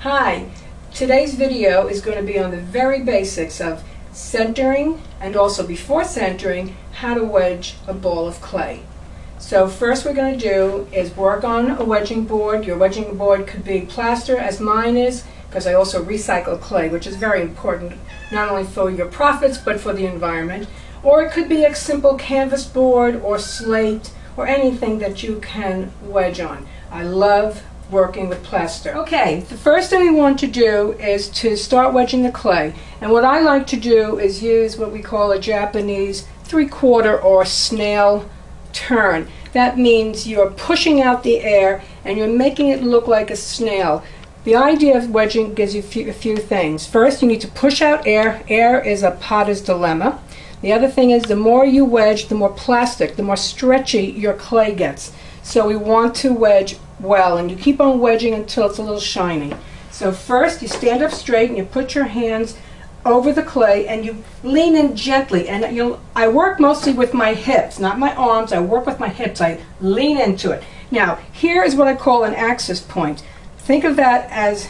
Hi, today's video is going to be on the very basics of centering and also before centering how to wedge a ball of clay. So first we're going to do is work on a wedging board. Your wedging board could be plaster as mine is, because I also recycle clay, which is very important not only for your profits but for the environment. Or it could be a simple canvas board or slate or anything that you can wedge on. I love working with plaster. Okay, the first thing we want to do is to start wedging the clay. And what I like to do is use what we call a Japanese 3/4 or snail turn. That means you're pushing out the air and you're making it look like a snail. The idea of wedging gives you a few things. First, you need to push out air. Air is a potter's dilemma. The other thing is the more you wedge, the more plastic, the more stretchy your clay gets. So we want to wedge well, and you keep on wedging until it's a little shiny. So first you stand up straight and you put your hands over the clay and you lean in gently, and I work mostly with my hips, not my arms. I work with my hips. I lean into it. Now here is what I call an axis point. Think of that as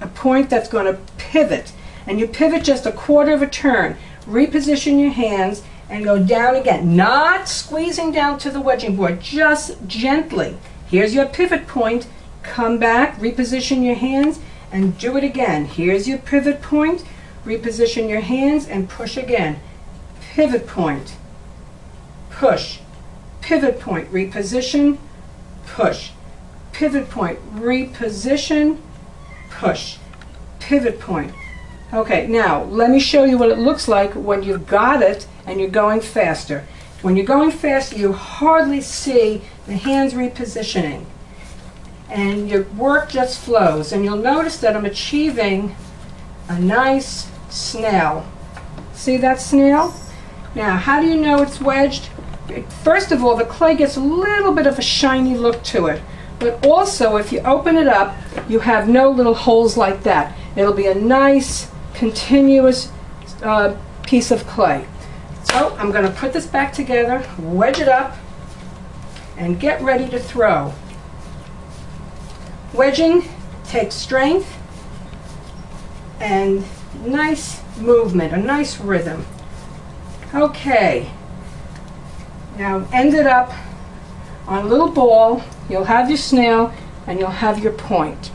a point that's going to pivot, and you pivot just a quarter of a turn. Reposition your hands and go down again, not squeezing down to the wedging board, just gently. Here's your pivot point. Come back, reposition your hands, and do it again. Here's your pivot point. Reposition your hands and push again. Pivot point, push, pivot point, reposition, push, pivot point, reposition, push, pivot point. Okay, now let me show you what it looks like when you've got it and you're going faster. When you're going faster, you hardly see the hands repositioning, and your work just flows. And you'll notice that I'm achieving a nice snail. See that snail? Now, how do you know it's wedged? First of all, the clay gets a little bit of a shiny look to it, but also if you open it up, you have no little holes like that. It'll be a nice, continuous piece of clay. So I'm going to put this back together, wedge it up, and get ready to throw. Wedging takes strength and nice movement, a nice rhythm. Okay, now end it up on a little ball. You'll have your snail and you'll have your point.